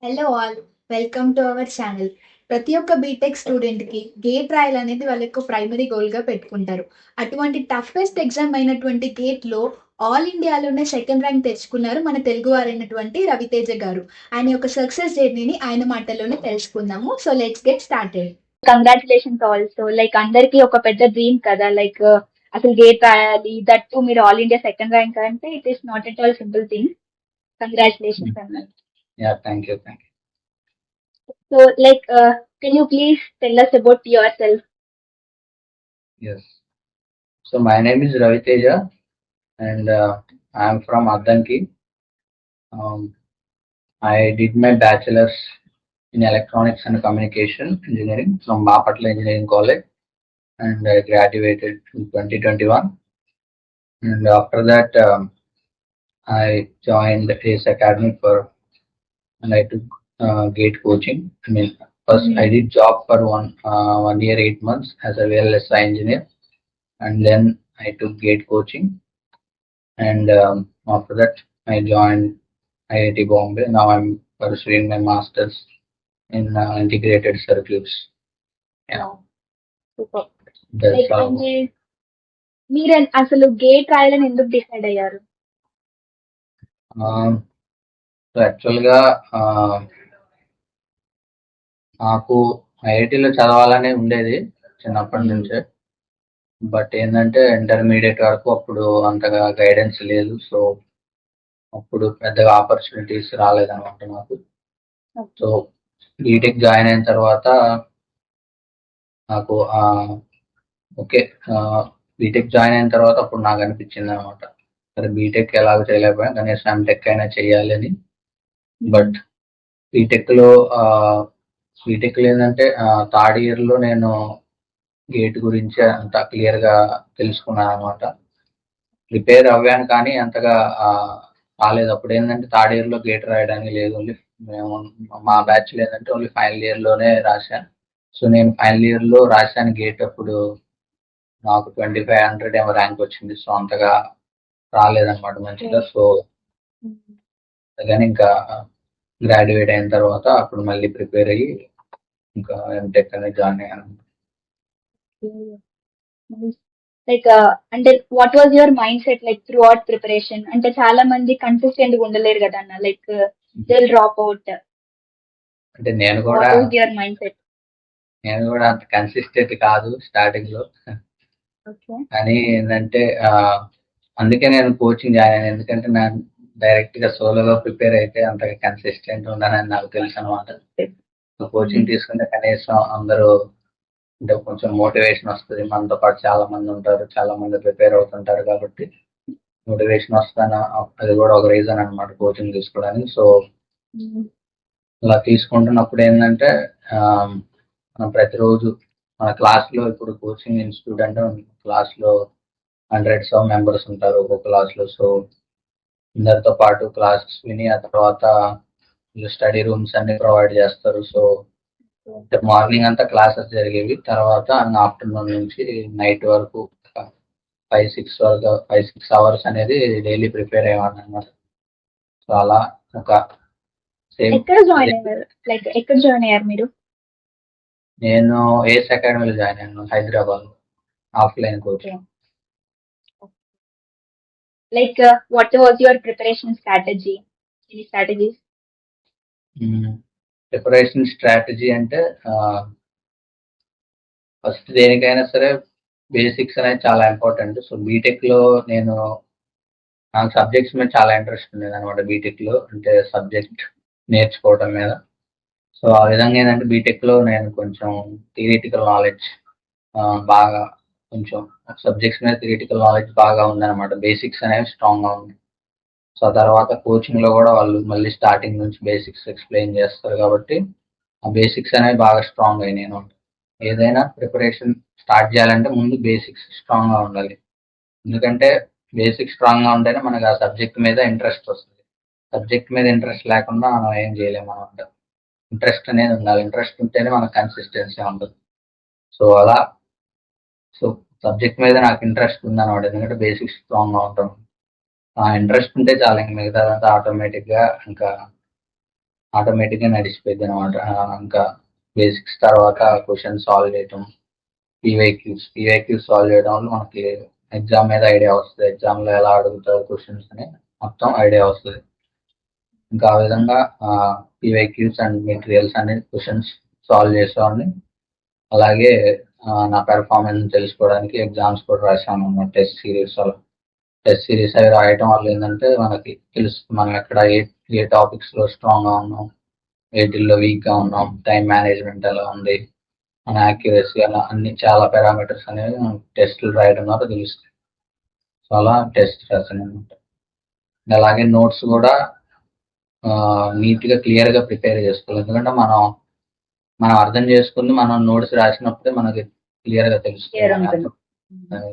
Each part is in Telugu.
Hello all, welcome to our channel. ప్రతి ఒక్క బీటెక్ స్టూడెంట్‌కి గేట్ రాయాలనేది వాళ్ళ యొక్క ప్రైమరీ గోల్‌గా పెట్టుకుంటారు. అటువంటి టఫెస్ట్ ఎగ్జామ్ అయినటువంటి గేట్‌లో ఆల్ ఇండియాలోనే సెకండ్ ర్యాంక్ తెచ్చుకున్నారు మన తెలుగువారైనటువంటి రవితేజ గారు. ఆయన యొక్క సక్సెస్ జర్నీని ఆయన మాటల్లోనే తెలుసుకుందాము. So let's get started. Congratulations also. Like అందరికీ ఒక పెద్ద డ్రీమ్ కదా! లైక్ అసలు గేట్ రాయాలి. దట్ టూ మీరు ఆల్ ఇండియా సెకండ్ ర్యాంక్ అంటే it is not at all simple thing. Congratulations అన్న. Yeah, thank you, thank So, can you please tell us about yourself? you. Yes. So my name is Ravi Teja, and I am from Addanki. Um, I did my bachelor's in electronics and communication engineering from Bapatla Engineering College, and I graduated in 2021. And after that, I joined ACE Academy and I took gate coaching. I mean, first I did job for 1 year 8 months as a VLSI engineer, and then I took gate coaching, and after that I joined IIT Bombay. Now I'm pursuing my masters in integrated circuits. Yeah, super. that's like how. అంటే మీరు అసలు గేట్ రాయాలని ఎందుకు డిసైడ్ అయ్యారు? Um, సో యాక్చువల్గా నాకు ఐఐటిలో చదవాలనే ఉండేది చిన్నప్పటి నుంచే. బట్ ఏంటంటే ఇంటర్మీడియట్ వరకు అప్పుడు అంతగా గైడెన్స్ లేదు. సో అప్పుడు పెద్దగా ఆపర్చునిటీస్ రాలేదన్నమాట నాకు. సో బీటెక్ జాయిన్ అయిన తర్వాత నాకు ఓకే, బీటెక్ జాయిన్ అయిన తర్వాత అప్పుడు నాకు అనిపించింది అనమాట, సరే బీటెక్ ఎలాగో చేయలేకపోయాను, కనీసం ఎంటెక్ అయినా చేయాలి అని. బట్ బీటెక్లో బీటెక్లో ఏంటంటే థర్డ్ ఇయర్లో నేను గేట్ గురించి అంత క్లియర్గా తెలుసుకున్నాను అనమాట. ప్రిపేర్ అవ్వాను కానీ అంతగా రాలేదు. అప్పుడు ఏంటంటే థర్డ్ ఇయర్లో గేట్ రాయడానికి లేదు, ఓన్లీ మేము మా బ్యాచ్లో ఏంటంటే ఓన్లీ ఫైనల్ ఇయర్లోనే రాశాను. సో నేను ఫైనల్ ఇయర్లో రాశాను గేట్. అప్పుడు నాకు 2500 ఏమో ర్యాంక్ వచ్చింది. సో అంతగా రాలేదన్నమాట మంచిగా. సో కానీ ఇంకా గ్రాడ్యుయేట్ అయిన తర్వాత అప్పుడు మళ్ళీ ప్రిపేర్ అయ్యి ఇంకా ఎంటెక్ అనేది జాయిన్ అయ్యాను. లైక్ అంటే what was your mind set like through out preparation? అంటే చాలా మంది కన్సిస్టెంట్ గా ఉండలేరు కదా అన్న, లైక్ దే డ్రాప్ అవుట్. అంటే నేను వాట్ కూడా వాజ్ యువర్ మైండ్ సెట్? అంత కన్సిస్టెంట్ కాదు స్టార్టింగ్ లో. ఓకే. కానీ ఏంటంటే అందుకే నేను కోచింగ్ జాయిన్ అయ్యాను. ఎందుకంటే నేను డైరెక్ట్ గా సోలోగా ప్రిపేర్ అయితే అంతగా కన్సిస్టెంట్ ఉండనని నాకు తెలుసు అనమాట. కోచింగ్ తీసుకుంటే కనీసం అందరూ అంటే కొంచెం మోటివేషన్ వస్తుంది. మనతో పాటు చాలా మంది ఉంటారు, చాలా మంది ప్రిపేర్ అవుతుంటారు కాబట్టి మోటివేషన్ వస్తాను. అది కూడా ఒక రీజన్ అనమాట కోచింగ్ తీసుకోవడానికి. సో అలా తీసుకుంటున్నప్పుడు ఏంటంటే మనం ప్రతిరోజు మన క్లాస్లో, ఇప్పుడు కోచింగ్ ఇన్స్టిట్యూట్ అంటే క్లాస్లో హండ్రెడ్స్ ఆఫ్ మెంబర్స్ ఉంటారు ఒక్కొక్క క్లాస్లో. సో అందరితో పాటు క్లాసెస్ విని ఆ తర్వాత స్టడీ రూమ్స్ అన్ని ప్రొవైడ్ చేస్తారు. సో మార్నింగ్ అంతా క్లాసెస్ జరిగేవి, తర్వాత ఆఫ్టర్నూన్ నుంచి నైట్ వరకు 5-6 అవర్స్ అనేది డైలీ ప్రిపేర్ అయ్యేవాడిని అనమాట. సో అలా ఒక సేమ్. ఎక్కడ జాయిన్ అయ్యారు? లైక్ ఎక్కడ జాయిన్ అయ్యారు మీరు? నేను ఏస్ అకాడమీలో జాయిన్ అయ్యాను Hyderabad, offline coaching. Like what was your preparation strategy? Any strategies? Preparation strategy అంటే ఫస్ట్ దేనికైనా సరే బేసిక్స్ అనేది చాలా ఇంపార్టెంట్. సో బీటెక్లో నాకు సబ్జెక్ట్స్ మీద చాలా ఇంట్రెస్ట్ ఉండేది అనమాట. బీటెక్లో అంటే సబ్జెక్ట్ నేర్చుకోవడం మీద. సో ఆ విధంగా ఏంటంటే బీటెక్లో నేను కొంచెం థియరిటికల్ నాలెడ్జ్ బాగా, కొంచెం సబ్జెక్ట్స్ మీద థియరిటికల్ నాలెడ్జ్ బాగా ఉందన్నమాట. బేసిక్స్ అనేవి స్ట్రాంగ్గా ఉంది. సో ఆ తర్వాత కోచింగ్లో కూడా వాళ్ళు మళ్ళీ స్టార్టింగ్ నుంచి బేసిక్స్ ఎక్స్ప్లెయిన్ చేస్తారు కాబట్టి ఆ బేసిక్స్ అనేవి బాగా స్ట్రాంగ్ అయినాయి అనమాట. ఏదైనా ప్రిపరేషన్ స్టార్ట్ చేయాలంటే ముందు బేసిక్స్ స్ట్రాంగ్గా ఉండాలి. ఎందుకంటే బేసిక్స్ స్ట్రాంగ్గా ఉంటేనే మనకు ఆ సబ్జెక్ట్ మీద ఇంట్రెస్ట్ వస్తుంది. సబ్జెక్ట్ మీద ఇంట్రెస్ట్ లేకుండా మనం ఏం చేయలేము అనమాట. ఇంట్రెస్ట్ అనేది ఉండాలి. ఇంట్రెస్ట్ ఉంటేనే మనకు కన్సిస్టెన్సీ ఉంటుంది. సో అలా సో సబ్జెక్ట్ మీద నాకు ఇంట్రెస్ట్ ఉందన్నమాట. ఎందుకంటే బేసిక్స్ స్ట్రాంగ్గా ఉంటాం. ఆ ఇంట్రెస్ట్ ఉంటే చాలా, ఇంక మిగతాదంతా ఆటోమేటిక్గా ఇంకా ఆటోమేటిక్గా నడిచిపోయింది అనమాట. ఇంకా బేసిక్స్ తర్వాత క్వశ్చన్ సాల్వ్ చేయటం, పీవైక్యూస్ సాల్వ్ చేయడం వల్ల మనకి ఎగ్జామ్ మీద ఐడియా వస్తుంది. ఎగ్జామ్లో ఎలా అడుగుతారు క్వశ్చన్స్ అని మొత్తం ఐడియా వస్తుంది. ఇంకా ఆ విధంగా పీవైక్యూస్ అండ్ మెటీరియల్స్ అనేది క్వశ్చన్స్ సాల్వ్ చేసేవాడిని. అలాగే నా పెర్ఫార్మెన్స్ తెలుసుకోవడానికి ఎగ్జామ్స్ కూడా రాశాను అన్నమాట. టెస్ట్ సిరీస్ అవి రాయటం వల్ల ఏంటంటే మనకి తెలుస్తుంది మనం ఎక్కడ ఏ టాపిక్స్లో స్ట్రాంగ్గా ఉన్నాం, వేటిల్లో వీక్గా ఉన్నాం, టైం మేనేజ్మెంట్ ఎలా ఉంది, మన యాక్యురసీ అలా అన్ని చాలా పారామీటర్స్ అనేవి టెస్టులు రాయడం ద్వారా తెలుస్తాయి. సో అలా టెస్ట్ రాశాను అనమాట. అలాగే నోట్స్ కూడా నీట్గా క్లియర్గా ప్రిపేర్ చేసుకోవాలి. ఎందుకంటే మనం అర్థం చేసుకుని మనం నోట్స్ రాసినప్పుడే మనకి క్లియర్గా తెలుస్తుంది.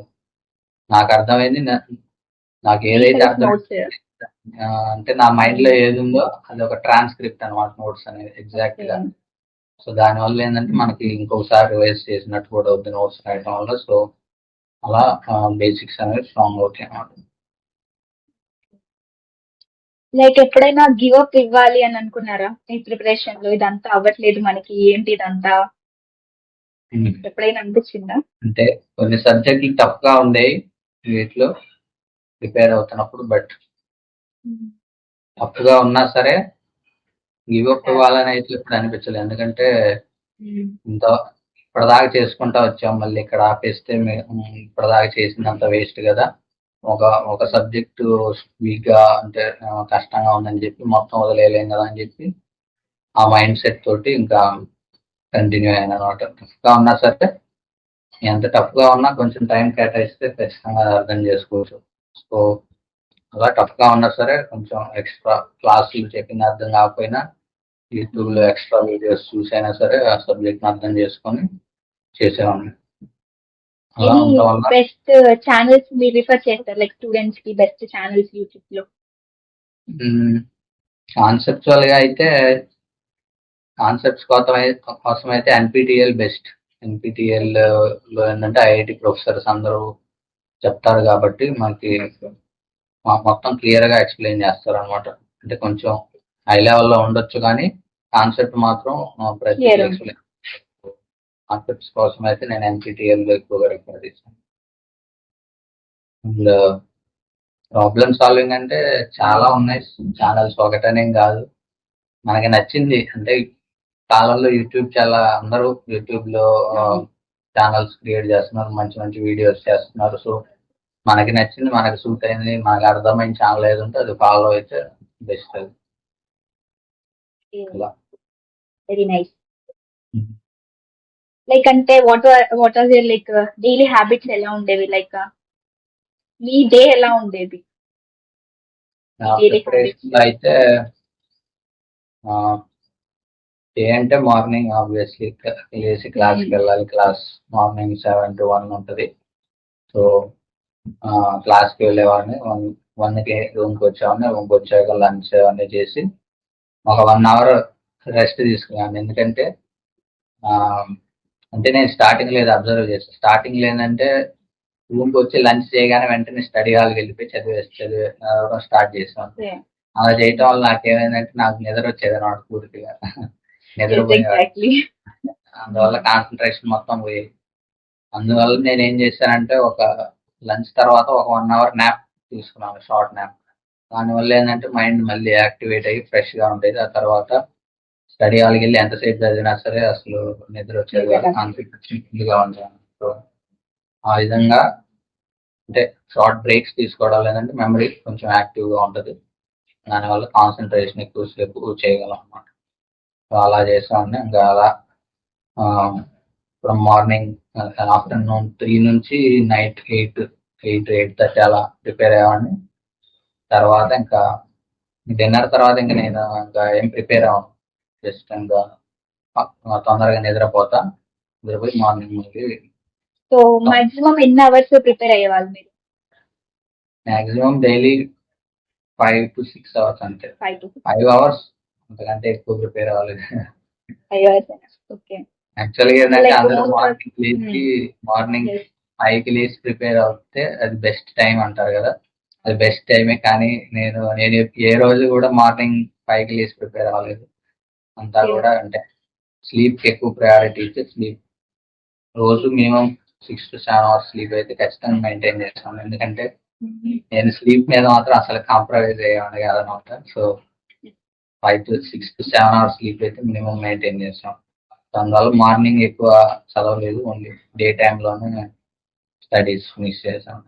నాకు అర్థమైంది, నాకు ఏదైతే అర్థం అంటే నా మైండ్లో ఏది ఉందో అది ఒక ట్రాన్స్క్రిప్ట్ అనమాట నోట్స్ అనేది ఎగ్జాక్ట్గా. సో దానివల్ల ఏంటంటే మనకి ఇంకొకసారి రివైజ్ చేసినట్టు కూడా అవుతుంది నోట్స్ రాయటం వల్ల. సో అలా బేసిక్స్ అనేది స్ట్రాంగ్ అవుతాయి అన్నమాట. లైక్ ఎప్పుడైనా గివ్ అప్ ఇవ్వాలి అని అనుకున్నారా ఈ ప్రిపరేషన్ లో? ఇదంతా అవ్వట్లేదు మనకి, ఏంటి ఇదంతా ఎప్పుడైనా అనిపించిందా? అంటే కొన్ని సబ్జెక్టులు టఫ్ గా ఉండేవి వీటిలో ప్రిపేర్ అవుతున్నప్పుడు, బట్ టఫ్ గా ఉన్నా సరే గివ్ అప్ ఇవ్వాలని అయితే ఇప్పుడు అనిపించలేదు. ఎందుకంటే ఇంత ఇప్పటిదాకా చేసుకుంటా వచ్చాం, మళ్ళీ ఇక్కడ ఆపేస్తే ఇప్పటిదాకా చేసినంత వేస్ట్ కదా. ఒక సబ్జెక్టు వీక్ గా అంటే కష్టంగా ఉందని చెప్పి మొత్తం వదిలేయలేం కదా అని చెప్పి ఆ మైండ్ సెట్ తోటి ఇంకా కంటిన్యూ అయిన అనమాట. టఫ్ గా ఉన్నా సరే, ఎంత టఫ్ గా ఉన్నా కొంచెం టైం కేటాయిస్తే ఖచ్చితంగా అర్థం చేసుకోవచ్చు. సో అలా టఫ్ గా ఉన్నా సరే కొంచెం ఎక్స్ట్రా క్లాసులు చెప్పింది అర్థం కాకపోయినా యూట్యూబ్ లో ఎక్స్ట్రా వీడియోస్ చూసైనా సరే ఆ సబ్జెక్ట్ అర్థం చేసుకొని చేసేవాడిని. అలా ఉండటం వల్ల బెస్ట్ ఛానల్స్ మీరు రిఫర్ చేస్తారు లైక్ స్టూడెంట్స్ కి బెస్ట్ ఛానల్స్ యూట్యూబ్ లో? కాన్సెప్చువల్ గా అయితే కాన్సెప్ట్స్ కోసం అయితే ఎన్పిటిఎల్ బెస్ట్. ఎన్పిటిఎల్ లో ఏంటంటే ఐఐటి ప్రొఫెసర్స్ అందరూ చెప్తారు కాబట్టి మనకి మొత్తం క్లియర్ గా ఎక్స్ప్లెయిన్ చేస్తారు అనమాట. అంటే కొంచెం హై లెవెల్లో ఉండొచ్చు కానీ కాన్సెప్ట్ మాత్రం ప్రతి ఎక్స్ప్లెయిన్. కాన్సెప్ట్స్ కోసం అయితే నేను ఎన్పిటిఎల్ లో ఎక్కువగా రిఫర్ చేస్తాను. అండ్ ప్రాబ్లమ్ సాల్వింగ్ అంటే చాలా ఉన్నాయి ఛానల్స్, ఒకటనేం కాదు. మనకి నచ్చింది అంటే కాలంలో అందరూ యూట్యూబ్ లో ఛానల్స్ క్రియేట్ చేస్తున్నారు, మంచి మంచి వీడియోస్ చేస్తున్నారు. సో మనకి నచ్చింది, మనకి సూట్ అయింది, మనకి అర్థమైన ఛానల్ ఏది ఉంటే అది ఫాలో అయితే బెస్ట్. అది వెరీ నైస్. లైక్ అంటే what are your like daily habits ఎలా ఉండేవి? లైక్ మీ డే ఎలా ఉండేది? అయితే డే అంటే మార్నింగ్ ఆబ్వియస్లీ లేచి క్లాస్కి వెళ్ళాలి. క్లాస్ మార్నింగ్ 7 to 1 ఉంటుంది. సో క్లాస్కి వెళ్ళేవాడిని. 1కి రూమ్కి వచ్చేవాడిని. రూమ్కి వచ్చాక లంచ్ అవన్నీ చేసి ఒక 1 hour రెస్ట్ తీసుకున్నాను. ఎందుకంటే అంటే నేను స్టార్టింగ్ లేదు అబ్జర్వ్ చేస్తాను. స్టార్టింగ్ లేదంటే రూమ్కి వచ్చి లంచ్ చేయగానే వెంటనే స్టడీ హాల్కి వెళ్ళిపోయి చదవడం స్టార్ట్ చేసాను. అలా చేయటం వల్ల నాకేమైందంటే నాకు నిద్ర వచ్చేది అన్నమాట పూర్తిగా. నిద్రపోయేవాడు. అందువల్ల కాన్సన్ట్రేషన్ మొత్తం పోయేది. అందువల్ల నేను ఏం చేశానంటే ఒక లంచ్ తర్వాత ఒక 1 hour న్యాప్ తీసుకున్నాను, షార్ట్ న్యాప్. దానివల్ల ఏంటంటే మైండ్ మళ్ళీ యాక్టివేట్ అయ్యి ఫ్రెష్గా ఉంటుంది. ఆ తర్వాత స్టడీ హాల్కి వెళ్ళి ఎంతసేపు చదివినా సరే అసలు నిద్ర వచ్చేది కాదు, కాన్ఫిడెంట్గా ఉంటాను. సో ఆ విధంగా అంటే షార్ట్ బ్రేక్స్ తీసుకోవడం లేదంటే మెమరీ కొంచెం యాక్టివ్గా ఉంటుంది. దానివల్ల కాన్సన్ట్రేషన్ ఎక్కువసేపు చేయగలం అన్నమాట. సో అలా చేసామండి. ఇంకా అలా ఫ్రమ్ మార్నింగ్ ఆఫ్టర్నూన్ 3 నుంచి నైట్ 8:30 అలా ప్రిపేర్ అయ్యేవాడిని. తర్వాత ఇంకా డిన్నర్ తర్వాత ఇంకా నేను ఇంకా ఏం ప్రిపేర్ అవ్వను, జస్ట్ ఇంకా తొందరగా నిద్రపోయి మార్నింగ్ మళ్ళీ. సో మాక్సిమం ఎన్ని అవర్స్ ప్రిపేర్ అయ్యేవాళ్ళు మీరు? మాక్సిమం డైలీ 5 to 6 hours అంతే. 5 hours అంతకంటే ఎక్కువ ప్రిపేర్ అవ్వలేదు. 5 hours. ఓకే. యాక్చువల్గా ఏంటంటే అందరూ మార్నింగ్ 5కి లేచి ప్రిపేర్ అవుతే అది బెస్ట్ టైం అంటారు కదా. అది బెస్ట్ టైమే, కానీ నేను ఏ రోజు కూడా మార్నింగ్ 5కి లేచి ప్రిపేర్ అవ్వలేదు. అంతా కూడా అంటే స్లీప్కి ఎక్కువ ప్రయారిటీ ఇచ్చి స్లీప్ రోజు మినిమం 6 to 7 అవర్స్ స్లీప్ అయితే ఖచ్చితంగా మెయింటైన్ చేస్తాను. ఎందుకంటే నేను స్లీప్ మీద మాత్రం అసలు కాంప్రమైజ్ అయ్యేవాడిని కాదనమాట. So 5 to 6 to 7 hours sleep అయితే మినిమం మెయింటైన్ చేస్తాం. దానివల్ల మార్నింగ్ ఎక్కువ చదవలేదు, ఓన్లీ డే టైంలోనే స్టడీస్ ఫినిష్ చేశాను.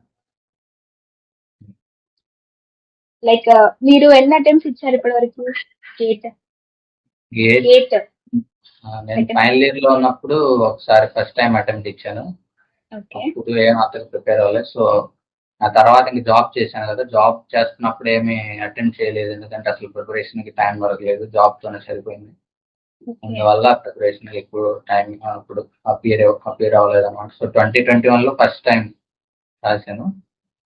లైక్ మీరు ఎన్ని అటెంప్ట్స్ ఇచ్చారు ఇప్పటి వరకు గేట్ గేట్ గేట్ నేను ఫైనల్ ఇయర్ లో ఉన్నప్పుడు ఒకసారి ఫస్ట్ టైం అటెంప్ట్ ఇచ్చాను. ఓకే అప్పుడు ఏం అతను ప్రిపేర్ అవ్వలేదు. సో ఆ తర్వాత ఇంక జాబ్ చేశాను కదా, జాబ్ చేస్తున్నప్పుడు ఏమి అటెంప్ట్ చేయలేదు, ఎందుకంటే అసలు ప్రిపరేషన్ కి టైం దొరకలేదు, జాబ్ తోనే సరిపోయింది. అందువల్ల ప్రిపరేషన్ ఎక్కువ టైం అప్పుడు అపియర్ అవ్వలేదు అనమాట. సో 2021 లో ఫస్ట్ టైం రాశాను.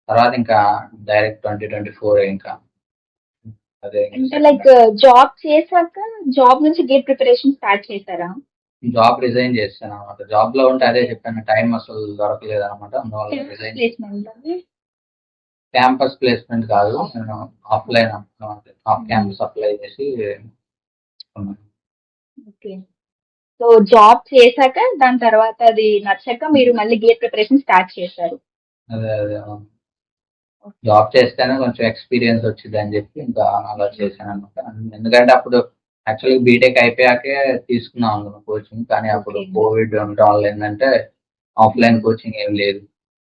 తర్వాత ఇంకా డైరెక్ట్ 2024 ఇంకా అదే అంటే లైక్ జాబ్ చేశాక జాబ్ నుంచి గేట్ ప్రిపరేషన్ స్టార్ట్ చేశారా? జాబ్ రిజైన్ చేశాను అనమాట. జాబ్ లో ఉంటే అదే చెప్పాను, టైం అసలు దొరకలేదు అనమాట. అందువల్ల రిజైన్. ప్లేస్మెంట్ క్యాంపస్ ప్లేస్మెంట్ కాదు, నేను ఆఫ్లైన్ ఆఫ్ క్యాంపస్ అప్లై చేసి ఉన్నాను. ఓకే. సో జాబ్ చేశాక దాని తర్వాత అది నచ్చాక మీరు మళ్ళీ గేట్ ప్రిపరేషన్ స్టార్ట్ చేశారు. అదే జాబ్ చేస్తేనే కొంచెం ఎక్స్పీరియన్స్ వచ్చింది అని చెప్పి ఇంకా అలా చేశాను అనమాట. ఎందుకంటే అప్పుడు యాక్చువల్గా బీటెక్ అయిపోయాకే తీసుకున్నాం అనుకున్నాం కోచింగ్, కానీ అప్పుడు కోవిడ్ ఉండడం వల్ల ఏంటంటే ఆఫ్లైన్ కోచింగ్ ఏం లేదు.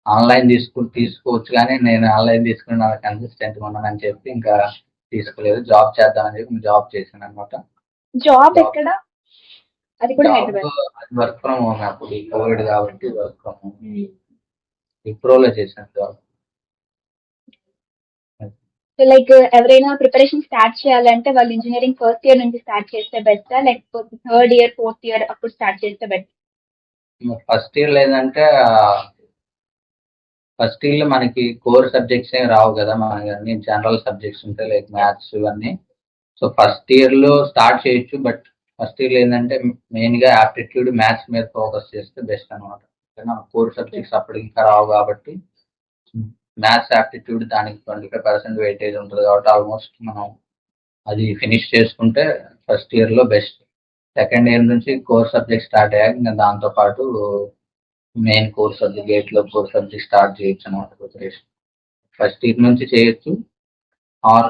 ఆన్లైన్ తీసుకోవచ్చు, కానీ నేను ఆన్లైన్ తీసుకుని కన్సిస్టెంట్ ఉన్నానని చెప్పి ఇంకా తీసుకోలేదు. జాబ్ చేద్దామని చెప్పి జాబ్ చేశాను అనమాట. జాబ్ ఎక్కడ? అది కూడా హైదరాబాద్. వర్క్ ఫ్రమ్ హోమ్, అప్పుడు కోవిడ్ కాబట్టి వర్క్ ఫ్రమ్ హోమ్ విప్రోలో చేశాను జాబ్. సో లైక్ ఎవరైనా ప్రిపరేషన్ స్టార్ట్ చేయాలంటే వాళ్ళు ఇంజనీరింగ్ ఫస్ట్ ఇయర్ నుంచి స్టార్ట్ చేస్తే బెస్టా, లేకపోతే థర్డ్ ఇయర్ ఫోర్త్ ఇయర్ అప్పుడు స్టార్ట్ చేస్తే బెస్ట్? ఫస్ట్ ఇయర్ లేదంటే ఫస్ట్ ఇయర్ లో మనకి కోర్ సబ్జెక్ట్స్ ఏమి రావు కదా, మనకి అన్ని జనరల్ సబ్జెక్ట్స్ ఉంటాయి, లైక్ మ్యాథ్స్ ఇవన్నీ. సో ఫస్ట్ ఇయర్ లో స్టార్ట్ చేయొచ్చు, బట్ ఫస్ట్ ఇయర్ లో ఏంటంటే మెయిన్ గా ఆప్టిట్యూడ్ మ్యాథ్స్ మీద ఫోకస్ చేస్తే బెస్ట్ అనమాట. కోర్ సబ్జెక్ట్స్ అప్పటికి ఇంకా రావు కాబట్టి మ్యాథ్స్ ఆప్టిట్యూడ్ దానికి 25% వెయిటేజ్ ఉంటుంది కాబట్టి ఆల్మోస్ట్ మనం అది ఫినిష్ చేసుకుంటే ఫస్ట్ ఇయర్ లో బెస్ట్. సెకండ్ ఇయర్ నుంచి కోర్ సబ్జెక్ట్ స్టార్ట్ అయ్యాక ఇంకా దాంతో పాటు మెయిన్ కోర్ సబ్జెక్ట్ గేట్ లో కోర్ సబ్జెక్ట్ స్టార్ట్ చేయొచ్చు అనమాట ప్రిపరేషన్. ఫస్ట్ ఇయర్ నుంచి చేయొచ్చు, ఆర్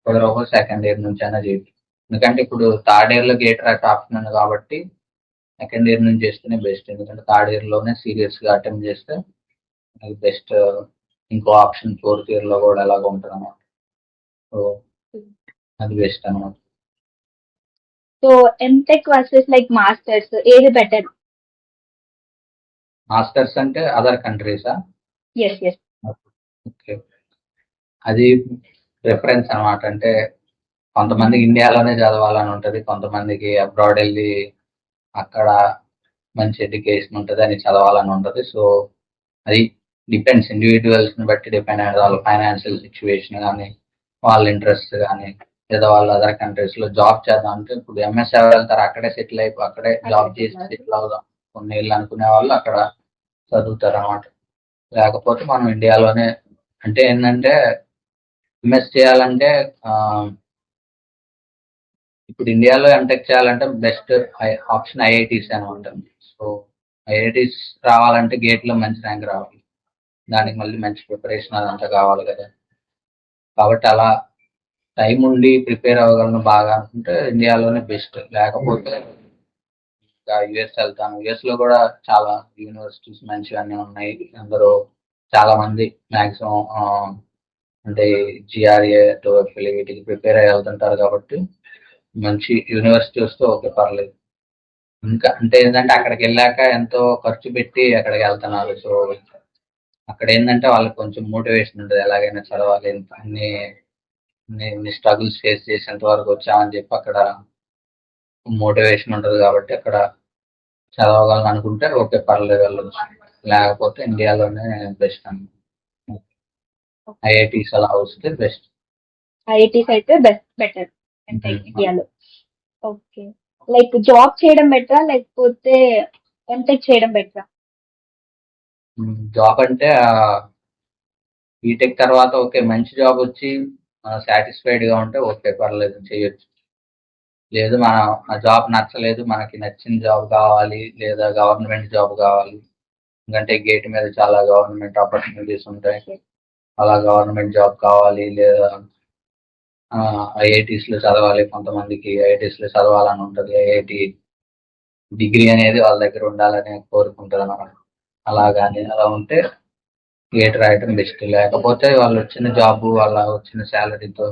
కుదరకపోతే సెకండ్ ఇయర్ నుంచి అయినా చేయొచ్చు. ఎందుకంటే ఇప్పుడు థర్డ్ ఇయర్ లో గేట్ రాక ఆప్షన్ ఉంది కాబట్టి సెకండ్ ఇయర్ నుంచి చేస్తేనే బెస్ట్. ఎందుకంటే థర్డ్ ఇయర్ లోనే సీరియస్ గా అటెంప్ట్ చేస్తే అది బెస్ట్. ఇంకో ఆప్షన్ ఫోర్త్ ఇయర్ లో కూడా ఎలాగ ఉంటుంది అనమాట. సో అది బెస్ట్ అనమాట. So MTech versus like masters ఏది బెటర్? మాస్టర్స్ అంటే అదర్ కంట్రీసా? Yes yes. ఓకే, అది ప్రిఫరెన్స్ అనమాట. అంటే కొంతమందికి ఇండియాలోనే చదవాలని ఉంటుంది, కొంతమందికి అబ్రాడ్ వెళ్ళి అక్కడ మంచి ఎడ్యుకేషన్ ఉంటుంది అని చదవాలని ఉంటుంది. సో అది డిపెండ్స్, ఇండివిజువల్స్ ని బట్టి డిపెండ్ అయ్యేది. వాళ్ళ ఫైనాన్షియల్ సిచ్యువేషన్ కానీ, వాళ్ళ ఇంట్రెస్ట్ కానీ, లేదా వాళ్ళు అదర్ కంట్రీస్ లో జాబ్ చేద్దాం అంటే ఇప్పుడు ఎంఎస్ ఎవరు వెళ్తారు, అక్కడే సెటిల్ అయిపో అక్కడే జాబ్ చేసి సెటిల్ అవుదాం కొన్ని ఏళ్ళు అనుకునే వాళ్ళు అక్కడ చదువుతారు అనమాట. లేకపోతే మనం ఇండియాలోనే, అంటే ఏంటంటే ఎంఎస్ చేయాలంటే ఇప్పుడు ఇండియాలో ఎంటెక్ చేయాలంటే బెస్ట్ ఆప్షన్ ఐఐటీస్ అనమాట. సో ఐఐటీస్ రావాలంటే గేట్ లో మంచి ర్యాంక్ రావాలి, దానికి మళ్ళీ మంచి ప్రిపరేషన్ అదంతా కావాలి కదా. కాబట్టి అలా టైం ఉండి ప్రిపేర్ అవ్వగలను బాగా అనుకుంటే ఇండియాలోనే బెస్ట్. లేకపోతే ఇంకా యుఎస్ వెళ్తాను. యుఎస్ లో కూడా చాలా యూనివర్సిటీస్ మంచివన్నీ ఉన్నాయి. అందరూ చాలా మంది మాక్సిమం అంటే జిఆర్ఏ టోఎఫ్ఎల్ వీటికి ప్రిపేర్ అయ్యి వెళ్తుంటారు కాబట్టి మంచి యూనివర్సిటీ వస్తే ఓకే పర్లేదు. ఇంకా అంటే ఏంటంటే అక్కడికి వెళ్ళాక ఎంతో ఖర్చు పెట్టి అక్కడికి వెళ్తున్నారు. సో అక్కడ ఏంటంటే వాళ్ళకి కొంచెం మోటివేషన్ ఉంటుంది, ఎలాగైనా చదవాలి, అన్ని స్ట్రగుల్స్ ఫేస్ చేసేంత వరకు వచ్చామని చెప్పి అక్కడ మోటివేషన్ ఉంటుంది. కాబట్టి అక్కడ చదవగలను అనుకుంటే ఓకే పర్లేదు వెళ్ళొచ్చు. లేకపోతే ఇండియాలోనే బెస్ట్ అని ఐఐటీస్ అలా వస్తే బెస్ట్. ఐఐటీస్ అయితే బెటర్ ఇండియాలో. ఓకే, లైక్ జాబ్ చేయడం బెటరా లేకపోతే ఎంటెక్ చేయడం బెటరా? జాబ్ అంటే బీటెక్ తర్వాత ఓకే మంచి జాబ్ వచ్చి సాటిస్ఫైడ్ గా ఉంటే ఓకే పర్లేదు చేయొచ్చు. లేదు మనం ఆ జాబ్ నచ్చలేదు, మనకి నచ్చిన జాబ్ కావాలి లేదా గవర్నమెంట్ జాబ్ కావాలి, ఎందుకంటే గేట్ మీద చాలా గవర్నమెంట్ ఆపర్చునిటీస్ ఉంటాయి. అలా గవర్నమెంట్ జాబ్ కావాలి లేదా ఐఐటీస్లో చదవాలి, కొంతమందికి ఐఐటీస్లో చదవాలని ఉంటుంది. ఐఐటి డిగ్రీ అనేది వాళ్ళ దగ్గర ఉండాలని కోరుకుంటారు అన్నమాట. అలా కానీ అలా ఉంటే గేట్ రాయటం బెస్ట్. లేకపోతే వాళ్ళు వచ్చిన జాబ్ వాళ్ళ వచ్చిన శాలరీతో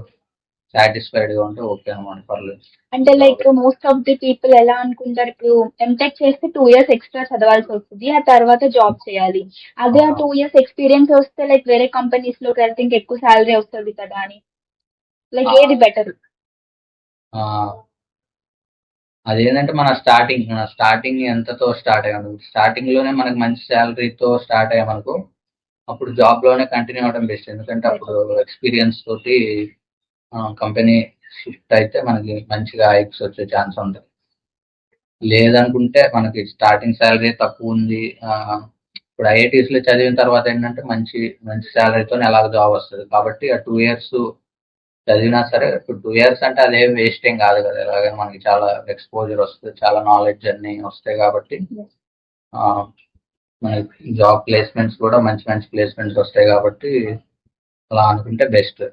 సాటిస్ఫైడ్గా ఉంటే ఓకే అనమాట, పర్లేదు. అంటే like most of the people ఎలా అనుకుంటారు, ఇప్పుడు ఎంటెక్ చేస్తే 2 ఇయర్స్ ఎక్స్ట్రా చదవాల్సి వస్తుంది, ఆ తర్వాత జాబ్ చేయాలి. అదే ఆ 2 ఇయర్స్ ఎక్స్పీరియన్స్ వస్తే లైక్ వేరే కంపెనీస్ లోకి వెళ్తే ఇంకా ఎక్కువ శాలరీ వస్తుంది కదా అని, లైక్ ఏది బెటర్? ఆ, అదేంటంటే మన స్టార్టింగ్ ఎంతతో స్టార్ట్ అయ్యాము, స్టార్టింగ్ లోనే మనకి మంచి శాలరీతో స్టార్ట్ అయ్యామనుకో, అప్పుడు జాబ్ లోనే కంటిన్యూ అవ్వడం బెస్ట్. ఎందుకంటే అప్పుడు ఎక్స్పీరియన్స్ తోటి కంపెనీ షిఫ్ట్ అయితే మనకి మంచిగా హైక్స్ వచ్చే ఛాన్స్ ఉంటుంది. లేదనుకుంటే మనకి స్టార్టింగ్ శాలరీ తక్కువ ఉంది, ఇప్పుడు ఐఐటీస్ లో చదివిన తర్వాత ఏంటంటే మంచి మంచి శాలరీతో ఎలాగ జాబ్ వస్తుంది. కాబట్టి ఆ 2 ఇయర్స్ చదివినా సరే, ఇప్పుడు 2 ఇయర్స్ అంటే అదేం వేస్ట్ ఏం కాదు కదా, ఎలాగైనా మనకి చాలా ఎక్స్పోజర్ వస్తుంది, చాలా నాలెడ్జ్ అన్ని వస్తాయి. కాబట్టి ఆ, మనకి జాబ్ ప్లేస్మెంట్స్ కూడా మంచి మంచి ప్లేస్మెంట్స్ వస్తాయి. కాబట్టి అలా అనుకుంటే బెస్ట్.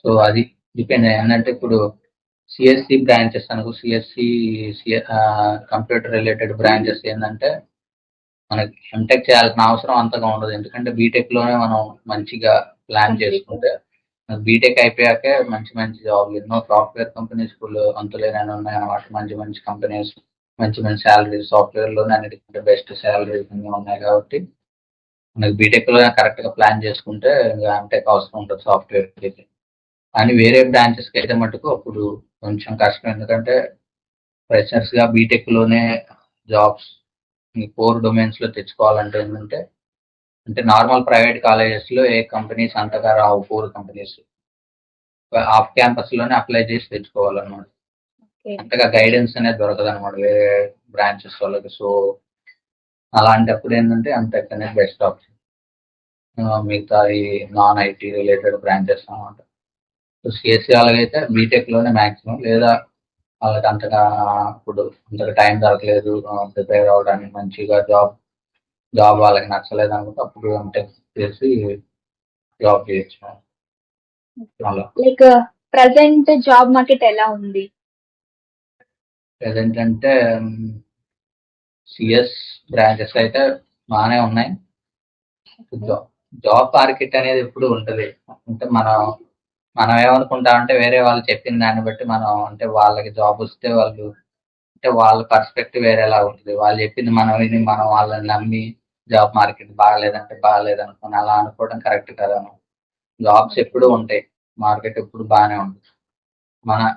సో అది డిపెండ్ ఏంటంటే ఇప్పుడు సిఎస్సి బ్రాంచెస్ అనుకో, సిఎస్సి కంప్యూటర్ రిలేటెడ్ బ్రాంచెస్ ఏంటంటే మనకి ఎంటెక్ చేయాల్సిన అవసరం అంతగా ఉండదు. ఎందుకంటే బీటెక్ లోనే మనం మంచిగా ప్లాన్ చేసుకుంటే బీటెక్ అయిపోయాకే మంచి మంచి జాబ్లు ఎన్నో సాఫ్ట్వేర్ కంపెనీస్ ఇప్పుడు అంతులేనని ఉన్నాయి అన్నమాట. మంచి మంచి కంపెనీస్, మంచి మంచి శాలరీస్, సాఫ్ట్వేర్ లోనే అన్నిటికంటే బెస్ట్ శాలరీస్ అన్నీ ఉన్నాయి. కాబట్టి మనకి బీటెక్ లో కరెక్ట్ గా ప్లాన్ చేసుకుంటే ఇంకా ఎంటెక్ అవసరం ఉంటుంది సాఫ్ట్వేర్ అయితే. కానీ వేరే బ్రాంచెస్ కి అయితే మటుకు అప్పుడు కొంచెం కష్టం. ఎందుకంటే ఫ్రెషర్స్ గా బీటెక్ లోనే జాబ్స్ కోర్ డొమైన్స్ లో తెచ్చుకోవాలంటే ఏంటంటే, అంటే నార్మల్ ప్రైవేట్ కాలేజెస్ లో ఏ కంపెనీస్ అంతగా రావు, కోర్ కంపెనీస్ ఆఫ్ క్యాంపస్ లోనే అప్లై చేసి తెచ్చుకోవాలన్నమాట. అంతగా గైడెన్స్ అనేది దొరకదు అనమాట వేరే బ్రాంచెస్ వాళ్ళకి. సో అలాంటప్పుడు ఏంటంటే ఎంటెక్ అనేది బెస్ట్ ఆప్షన్ మిగతా ఈ నాన్ ఐటీ రిలేటెడ్ బ్రాంచెస్ అనమాట. సో సిఎస్సి వాళ్ళకైతే బీటెక్ లోనే మ్యాక్సిమం, లేదా వాళ్ళకి అంతగా ఇప్పుడు అంతగా టైం దొరకలేదు ప్రిపేర్ అవ్వడానికి, మంచిగా జాబ్ వాళ్ళకి నచ్చలేదు అనుకుంటే అప్పుడు ఎంటెక్ చేసి జాబ్ చేయొచ్చు అలా. లైక్ ప్రజెంట్ జాబ్ మార్కెట్ ఎలా ఉంది? ప్రజెంట్ అంటే సిఎస్ బ్రాంచెస్ అయితే బాగానే ఉన్నాయి. జాబ్ మార్కెట్ అనేది ఎప్పుడు ఉంటుంది. అంటే మనం ఏమనుకుంటామంటే వేరే వాళ్ళు చెప్పిన దాన్ని బట్టి మనం, అంటే వాళ్ళకి జాబ్ వస్తే వాళ్ళు, అంటే వాళ్ళ పర్స్పెక్టివ్ వేరేలా ఉంటుంది. వాళ్ళు చెప్పింది మనం విని మనం వాళ్ళని నమ్మి జాబ్ మార్కెట్ బాగాలేదంటే బాగాలేదు అనుకుని అలా అనుకోవడం కరెక్ట్ కదా. జాబ్స్ ఎప్పుడు ఉంటాయి, మార్కెట్ ఎప్పుడు బాగానే ఉంటుంది.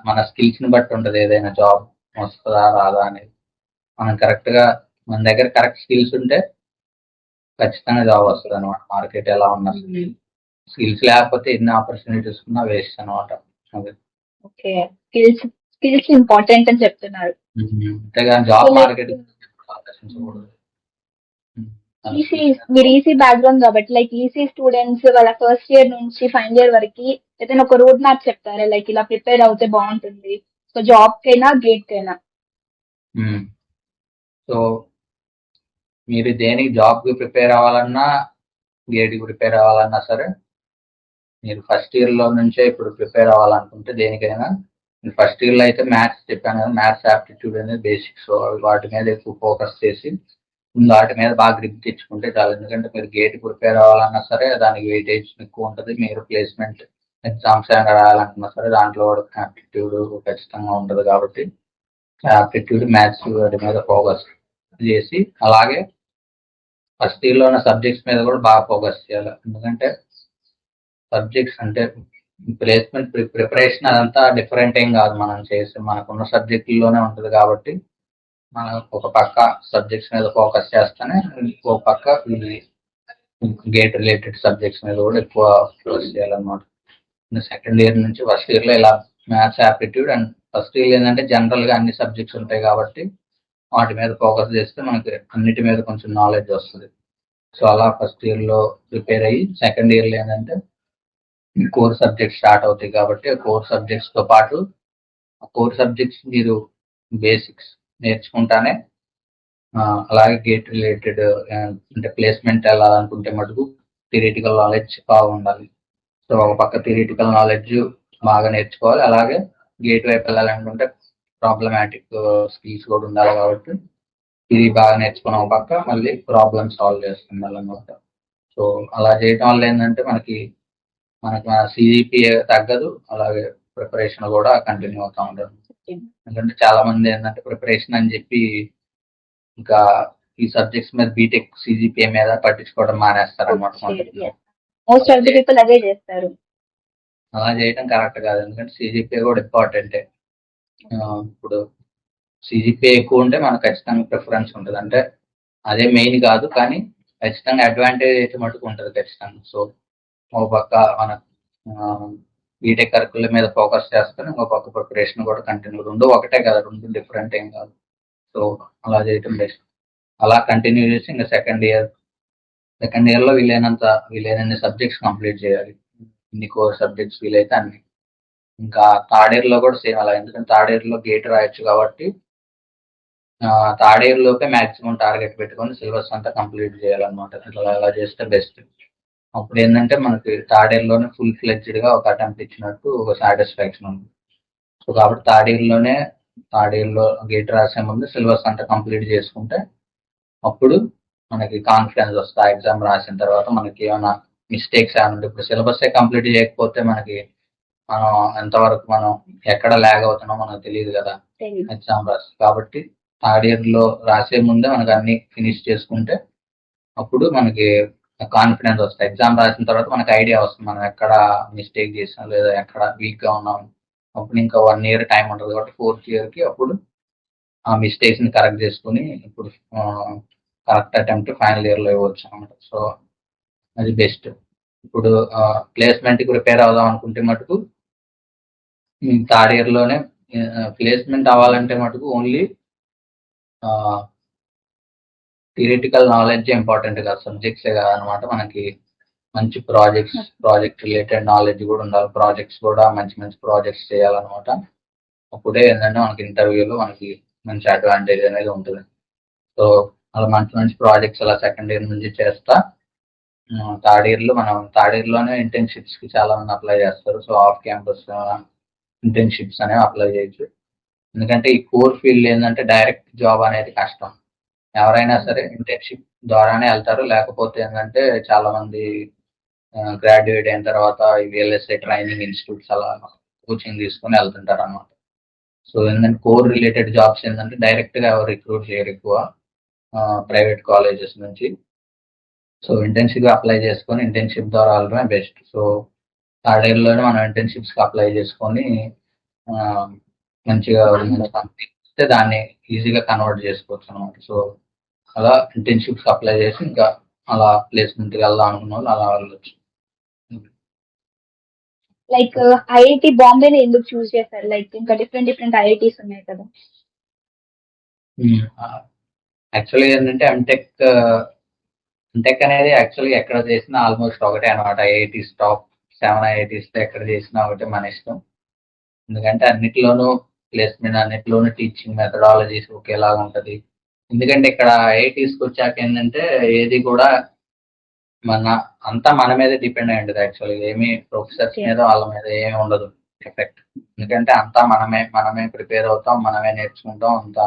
మన స్కిల్స్ ని బట్టి ఉంటుంది ఏదైనా జాబ్ వస్తుందా రాదా అనేది. మనం కరెక్ట్ గా మన దగ్గర కరెక్ట్ స్కిల్స్ ఉంటే ఖచ్చితంగా జాబ్ వస్తుంది అనమాట. మార్కెట్ ఎలా ఉన్నా స్కిల్స్ లేకపోతే ఎన్ని ఆపర్చునిటీస్ ఉన్నా వేస్ట్ అనమాట. అదే ఓకే, స్కిల్స్ ఇంపార్టెంట్ అని చెప్తున్నారు. అంతేగాని జాబ్ మార్కెట్ ఆలోచించకూడదు. ఈసీ, మీరు ఈసీ బ్యాక్గ్రౌండ్ కాబట్టి లైక్ ఈసీ స్టూడెంట్స్ వాళ్ళ ఫస్ట్ ఇయర్ నుంచి ఫైనల్ ఇయర్ వరకు ఏదైనా ఒక రోడ్ మ్యాప్ చెప్తారా, లైక్ ఇలా ప్రిపేర్ అవుతే బాగుంటుంది, సో జాబ్ కైనా గేట్ కైనా? సో మీరు దేనికి జాబ్ కి ప్రిపేర్ అవ్వాలన్నా గేట్ కి ప్రిపేర్ అవ్వాలన్నా సరే, మీరు ఫస్ట్ ఇయర్ లో నుంచే ఇప్పుడు ప్రిపేర్ అవ్వాలనుకుంటే దేనికైనా, మీరు ఫస్ట్ ఇయర్ లో అయితే మ్యాథ్స్ చెప్పాను కదా, మ్యాథ్స్ ఆప్టిట్యూడ్ అనేది బేసిక్స్, వాటి మీద ఎక్కువ ఫోకస్ చేసి ముందు వాటి మీద బాగా గ్రిప్ తెచ్చుకుంటే చాలు. ఎందుకంటే మీరు గేట్ ప్రిపేర్ అవ్వాలన్నా సరే దానికి వెయిటేజ్ ఎక్కువ ఉంటుంది. మీరు ప్లేస్మెంట్ ఎగ్జామ్స్ ఏమైనా రాయాలనుకున్నా సరే దాంట్లో కూడా ఆప్టిట్యూడ్ ఖచ్చితంగా ఉంటుంది. కాబట్టి ఆప్టిట్యూడ్, మ్యాథ్స్ వాటి మీద ఫోకస్ చేసి, అలాగే ఫస్ట్ ఇయర్ లో ఉన్న సబ్జెక్ట్స్ మీద కూడా బాగా ఫోకస్ చేయాలి. ఎందుకంటే సబ్జెక్ట్స్ అంటే ప్లేస్మెంట్ ప్రిపరేషన్ అదంతా డిఫరెంట్ ఏం కాదు, మనం చేసి మనకున్న సబ్జెక్టుల్లోనే ఉంటుంది. కాబట్టి మనం ఒక పక్క సబ్జెక్ట్స్ మీద ఫోకస్ చేస్తేనే ఇంకో పక్క గేట్ రిలేటెడ్ సబ్జెక్ట్స్ మీద కూడా ఎక్కువ ఫోకస్ చేయాలన్నమాట. సెకండ్ ఇయర్ నుంచి ఫస్ట్ ఇయర్ లో ఇలా maths aptitude, and first year ఏంటంటే జనరల్ గా అన్ని సబ్జెక్ట్స్ ఉంటాయి కాబట్టి వాటి మీద ఫోకస్ చేస్తే మనకి అన్నిటి మీద కొంచెం నాలెడ్జ్ వస్తుంది. సో అలా ఫస్ట్ ఇయర్ లో ప్రిపేర్ అయ్యి సెకండ్ ఇయర్ లో ఏంటంటే కోర్ సబ్జెక్ట్స్ స్టార్ట్ అవుతాయి. కాబట్టి కోర్ సబ్జెక్ట్స్ తో పాటు కోర్ సబ్జెక్ట్స్ మీరు బేసిక్స్ నేర్చుకుంటానే అలాగే గేట్ రిలేటెడ్ అంటే ప్లేస్మెంట్ వెళ్ళాలనుకుంటే మటుకు థియరిటికల్ నాలెడ్జ్ బాగుండాలి. సో ఒక పక్క థియరిటికల్ నాలెడ్జ్ బాగా నేర్చుకోవాలి, అలాగే గేట్ వైపు వెళ్ళాలనుకుంటే ప్రాబ్లమాటిక్ స్కిల్స్ కూడా ఉండాలి. కాబట్టి ఇది బాగా నేర్చుకున్న ఒక పక్క మళ్ళీ ప్రాబ్లమ్ సాల్వ్ చేస్తుండాలన్నమాట. సో అలా చేయడం వల్ల ఏంటంటే మనకి మన సిజిపిఏ తగ్గదు, అలాగే ప్రిపరేషన్ కూడా కంటిన్యూ అవుతూ ఉంటుంది. ఎందుకంటే చాలా మంది ఏంటంటే ప్రిపరేషన్ అని చెప్పి ఇంకా ఈ సబ్జెక్ట్స్ మీద బీటెక్ సిజిపిఏ మీద పట్టించుకోవడం మానేస్తారు అనమాట. మోస్ట్ ఆఫ్ ది పీపుల్ అదే చేస్తారు. అలా చేయడం కరెక్ట్ కాదు, ఎందుకంటే సిజిపిఏ కూడా ఇంపార్టెంటే. ఇప్పుడు సిజిపిఏ ఎక్కువ ఉంటే మనకు ఖచ్చితంగా ప్రిఫరెన్స్ ఉంటుంది. అంటే అదే మెయిన్ కాదు, కానీ ఖచ్చితంగా అడ్వాంటేజ్ అయితే మటుకు ఉంటుంది ఖచ్చితంగా. సో ఒక పక్క మన బీటెక్ కరికులం మీద ఫోకస్ చేస్తాను, ఇంకో పక్క ప్రిపరేషన్ కూడా కంటిన్యూ. రెండు ఒకటే కదా, రెండు డిఫరెంట్ ఏం కాదు. సో అలా చేయటం బెస్ట్. అలా కంటిన్యూ చేసి ఇంకా సెకండ్ ఇయర్లో వీలైనన్ని సబ్జెక్ట్స్ కంప్లీట్ చేయాలి. ఇన్ని కోర్ సబ్జెక్ట్స్ వీలైతే అన్ని. ఇంకా థర్డ్ ఇయర్లో కూడా సేమ్ అలా, ఎందుకంటే థర్డ్ ఇయర్లో గేట్ రాయొచ్చు కాబట్టి థర్డ్ ఇయర్ లోపే మ్యాక్సిమం టార్గెట్ పెట్టుకొని సిలబస్ అంతా కంప్లీట్ చేయాలన్నమాట. అలా చేస్తే బెస్ట్. అప్పుడు ఏంటంటే మనకి థర్డ్ ఇయర్లోనే ఫుల్ ఫ్లెడ్జ్డ్గా ఒక అటెంప్ట్ ఇచ్చినట్టు ఒక సాటిస్ఫాక్షన్ ఉంది. సో కాబట్టి థర్డ్ ఇయర్లో గేట్ రాసే ముందు సిలబస్ అంతా కంప్లీట్ చేసుకుంటే అప్పుడు మనకి కాన్ఫిడెన్స్ వస్తుంది. ఎగ్జామ్ రాసిన తర్వాత మనకి ఏమైనా మిస్టేక్స్ ఏమైనా, ఇప్పుడు సిలబస్ కంప్లీట్ చేయకపోతే మనకి మనం ఎంతవరకు మనం ఎక్కడ ల్యాగ్ అవుతున్నామో మనకు తెలియదు కదా ఎగ్జామ్ రాసి. కాబట్టి థర్డ్ ఇయర్లో రాసే ముందే మనకి అన్ని ఫినిష్ చేసుకుంటే అప్పుడు మనకి కాన్ఫిడెన్స్ వస్తుంది. ఎగ్జామ్ రాసిన తర్వాత మనకి ఐడియా వస్తుంది మనం ఎక్కడ మిస్టేక్ చేసాం లేదా ఎక్కడ వీక్గా ఉన్నాం. అప్పుడు ఇంకా 1 year టైం ఉంటుంది కాబట్టి 4th yearకి అప్పుడు ఆ మిస్టేక్స్ని కరెక్ట్ చేసుకుని ఇప్పుడు కరెక్ట్ అటెంప్ట్ ఫైనల్ ఇయర్లో ఇవ్వచ్చు అనమాట. సో అది బెస్ట్. ఇప్పుడు ప్లేస్మెంట్కి ప్రిపేర్ అవుదాం అనుకుంటే మటుకు థర్డ్ ఇయర్లోనే ప్లేస్మెంట్ అవ్వాలంటే మటుకు ఓన్లీ థియరిటికల్ నాలెడ్జ్ ఇంపార్టెంట్ కాదు, సబ్జెక్ట్సే కాదనమాట. మనకి మంచి ప్రాజెక్ట్ రిలేటెడ్ నాలెడ్జ్ కూడా ఉండాలి. ప్రాజెక్ట్స్ కూడా మంచి ప్రాజెక్ట్స్ చేయాలన్నమాట. అప్పుడే ఏంటంటే మనకి ఇంటర్వ్యూలో మనకి మంచి అడ్వాంటేజ్ అనేది ఉంటుంది. సో అలా మంచి ప్రాజెక్ట్స్ అలా సెకండ్ ఇయర్ నుంచి చేస్తా థర్డ్ ఇయర్లోనే ఇంటర్న్షిప్స్కి చాలా మంది అప్లై చేస్తారు. సో ఆఫ్ క్యాంపస్ ఇంటర్న్షిప్స్ అనేవి అప్లై చేయొచ్చు. ఎందుకంటే ఈ కోర్ ఫీల్డ్ ఏంటంటే డైరెక్ట్ జాబ్ అనేది కష్టం. ఎవరైనా సరే ఇంటర్న్షిప్ ద్వారానే వెళ్తారు. లేకపోతే ఏంటంటే చాలా మంది గ్రాడ్యుయేట్ అయిన తర్వాత VLSI ట్రైనింగ్ ఇన్స్టిట్యూట్స్ అలా కోచింగ్ తీసుకొని వెళ్తుంటారు అన్నమాట. సో ఏంటంటే కోర్ రిలేటెడ్ జాబ్స్ ఏంటంటే డైరెక్ట్గా ఎవరు రిక్రూట్ చేయరు ఎక్కువ ప్రైవేట్ కాలేజెస్ నుంచి. సో ఇంటర్న్షిప్ అప్లై చేసుకొని ఇంటర్న్షిప్ ద్వారా వెళ్ళడమే బెస్ట్. సో థర్డ్ ఇయర్లోనే మనం ఇంటర్న్షిప్స్కి అప్లై చేసుకొని మంచిగా కంపెనీ ఇస్తే దాన్ని ఈజీగా కన్వర్ట్ చేసుకోవచ్చు అనమాట. సో అలా ఇంటర్న్షిప్స్ అప్లై చేసి ఇంకా అలా ప్లేస్మెంట్కి వెళ్దాం అనుకున్న వాళ్ళు అలా వెళ్ళొచ్చు. లైక్ ఐఐటి బాంబేని ఎందుకు చూస్ చేశారు? లైక్ ఇంకా డిఫరెంట్ ఐఐటీస్ ఉన్నాయి కదా. యాక్చువల్లీ ఏంటంటే ఎంటెక్ అనేది యాక్చువల్లీ ఎక్కడ చేసినా ఆల్మోస్ట్ ఒకటే అనమాట. ఐఐటీస్ టాప్ 7 ఐఐటీస్లో ఎక్కడ చేసినా ఒకటే, మన ఇష్టం. ఎందుకంటే అన్నిట్లోనూ ప్లేస్మెంట్, అన్నిట్లోనూ టీచింగ్ మెథడాలజీస్ ఒకేలాగా ఉంటుంది. ఎందుకంటే ఇక్కడ ఐఐటీస్కి వచ్చాక ఏంటంటే ఏది కూడా అంతా మన మీదే డిపెండ్ అయి ఉంటుంది. యాక్చువల్లీ ఏమి ప్రొఫెసర్స్ మీద వాళ్ళ మీద ఏమి ఉండదు ఎఫెక్ట్. ఎందుకంటే అంతా మనమే ప్రిపేర్ అవుతాం, మనమే నేర్చుకుంటాం, అంతా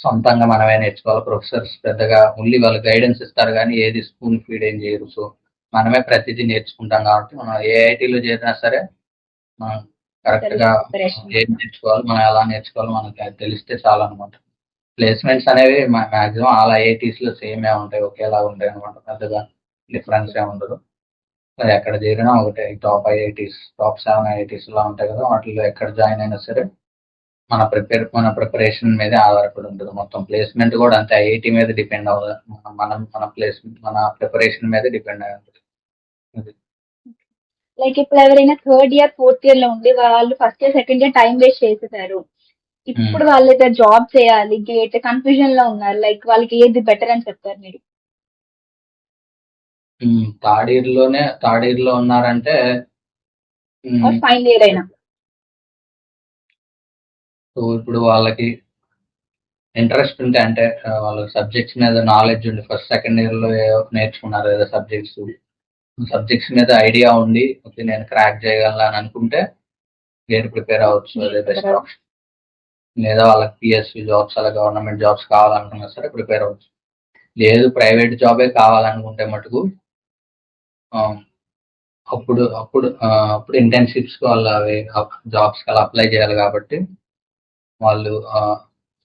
సొంతంగా మనమే నేర్చుకోవాలి. ప్రొఫెసర్స్ పెద్దగా ఓన్లీ వాళ్ళు గైడెన్స్ ఇస్తారు కానీ ఏది స్కూల్ ఫీడ్ ఏం చేయరు. సో మనమే ప్రతిదీ నేర్చుకుంటాం కాబట్టి మనం ఏ ఐఐటీలో చేసినా సరే మనం కరెక్ట్గా ఏం నేర్చుకోవాలి, మనం ఎలా నేర్చుకోవాలి మనకి తెలిస్తే చాలా అనమాట. ప్లేస్మెంట్స్ అనేవి మ్యాక్సిమం ఆల్ ఐఐటీస్లో సేమే ఉంటాయి, ఒకేలా ఉంటాయి అనమాట. పెద్దగా డిఫరెన్స్ ఏమి ఉండదు. అది ఎక్కడ చేరినా ఒకటే. టాప్ 7 ఐఐటీస్ లా ఉంటాయి కదా, వాటిలో ఎక్కడ జాయిన్ అయినా సరే మన ప్రిపరేషన్ మీదే ఆధారపడి ఉంటుంది మొత్తం. ప్లేస్మెంట్ కూడా అంతే, ఐఐటీ మీద డిపెండ్ అవ్వదు. మన ప్రిపరేషన్ మీద డిపెండ్ అయి ఉంటుంది. లైక్ ఇప్పుడు ఎవరైనా 3rd year 4th year లో ఉండి వాళ్ళు first year second year time waste చేసేసారు. ఇప్పుడు వాళ్ళైతే జాబ్ చేయాలి, గేట్ కన్ఫ్యూజన్ లో ఉన్నారు. లైక్ వాళ్ళకి ఏది బెటర్ అని చెప్తారు మీరు? థర్డ్ ఇయర్ లో ఉన్నారంటే ఫైనల్ ఇయర్ అయినా సో ఇప్పుడు వాళ్ళకి ఇంట్రెస్ట్ ఉంటే అంటే వాళ్ళ సబ్జెక్ట్స్ మీద నాలెడ్జ్ ఉండి ఫస్ట్ సెకండ్ ఇయర్లో నేర్చుకున్నారు ఏదో సబ్జెక్ట్స్ మీద ఐడియా ఉండి ఓకే నేను క్రాక్ చేయగలను అని అనుకుంటే గేట్ ప్రిపేర్ అవ్వచ్చు, అదే బెస్ట్ ఆప్షన్. లేదా వాళ్ళకి పిఎస్సి జాబ్స్ అలా గవర్నమెంట్ జాబ్స్ కావాలనుకున్నా సరే ప్రిపేర్ అవ్వచ్చు. లేదు ప్రైవేట్ జాబే కావాలనుకుంటే మటుకు ఆ, అప్పుడు ఇంటర్న్షిప్స్ వాళ్ళ జాబ్స్ అలా అప్లై చేయాలి కాబట్టి వాళ్ళు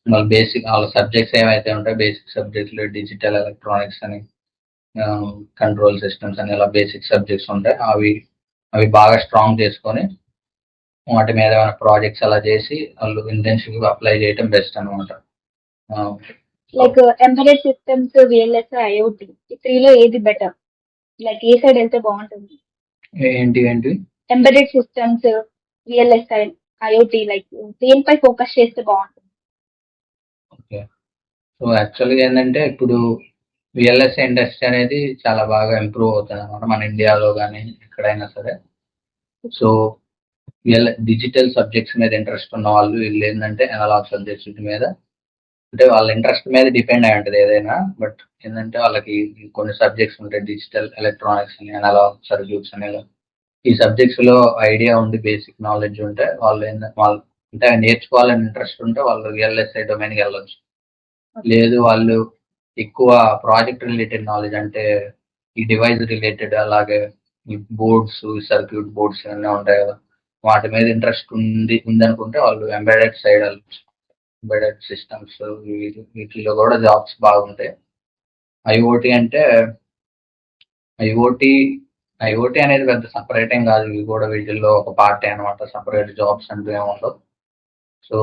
వాళ్ళ బేసిక్ వాళ్ళ సబ్జెక్ట్స్ ఏమైతే ఉంటాయో బేసిక్ సబ్జెక్ట్స్ డిజిటల్ ఎలక్ట్రానిక్స్ అని కంట్రోల్ సిస్టమ్స్ అని ఇలా బేసిక్ సబ్జెక్ట్స్ ఉంటాయి. అవి బాగా స్ట్రాంగ్ చేసుకొని వాటి మీద ఏమైనా ప్రాజెక్ట్స్ అలా చేసి వాళ్ళు ఇంటర్న్షిప్ అప్లై చేయడం బెస్ట్ అనమాట. Like embedded systems, VLS, IoT ఈ త్రీలో ఏది బెటర్? లైక్ ఏ సైడ్ వెళ్తే బాగుంటుంది? ఏంటి embedded systems, VLSI, IoT like దేనిపై ఫోకస్ చేస్తే బాగుంటుంది? ఓకే. సో యాక్చువల్గా ఏంటంటే ఇప్పుడు విఎల్ఎస్ ఇండస్ట్రీ అనేది చాలా బాగా ఇంప్రూవ్ అవుతుంది అనమాట మన ఇండియాలో కానీ ఎక్కడైనా సరే. సో డిజిటల్ సబ్జెక్ట్స్ మీద ఇంట్రెస్ట్ ఉన్న వాళ్ళు వీళ్ళు ఏంటంటే అనలాగ్ సబ్జెక్ట్స్ మీద అంటే వాళ్ళ ఇంట్రెస్ట్ మీద డిపెండ్ అయి ఉంటుంది ఏదైనా. బట్ ఏంటంటే వాళ్ళకి కొన్ని సబ్జెక్ట్స్ ఉంటాయి డిజిటల్ ఎలక్ట్రానిక్స్ అని అనలాగ్ సర్క్యూట్స్ అని ఈ సబ్జెక్ట్స్ లో ఐడియా ఉండి బేసిక్ నాలెడ్జ్ ఉంటే వాళ్ళు అంటే నేర్చుకోవాలని ఇంట్రెస్ట్ ఉంటే వాళ్ళు విఎల్ఎస్ఐ డొమైన్కి వెళ్ళొచ్చు. లేదు వాళ్ళు ఎక్కువ ప్రాజెక్ట్ రిలేటెడ్ నాలెడ్జ్ అంటే ఈ డివైస్ రిలేటెడ్ అలాగే ఈ బోర్డ్స్ సర్క్యూట్ బోర్డ్స్ అన్నీ ఉంటాయి కదా వాటి మీద ఇంట్రెస్ట్ ఉందనుకుంటే వాళ్ళు ఎంబెడెడ్ సైడ్ వెళ్ళొచ్చు. ఎంబెడెడ్ సిస్టమ్స్ వీటిలో కూడా జాబ్స్ బాగుంటాయి. ఐఓటి అంటే ఐఓటి అనేది పెద్ద సపరేట్ ఏం కాదు, ఇవి కూడా వీటిల్లో ఒక పార్టీ అనమాట. సపరేట్ జాబ్స్ అంటూ ఏముండవు. సో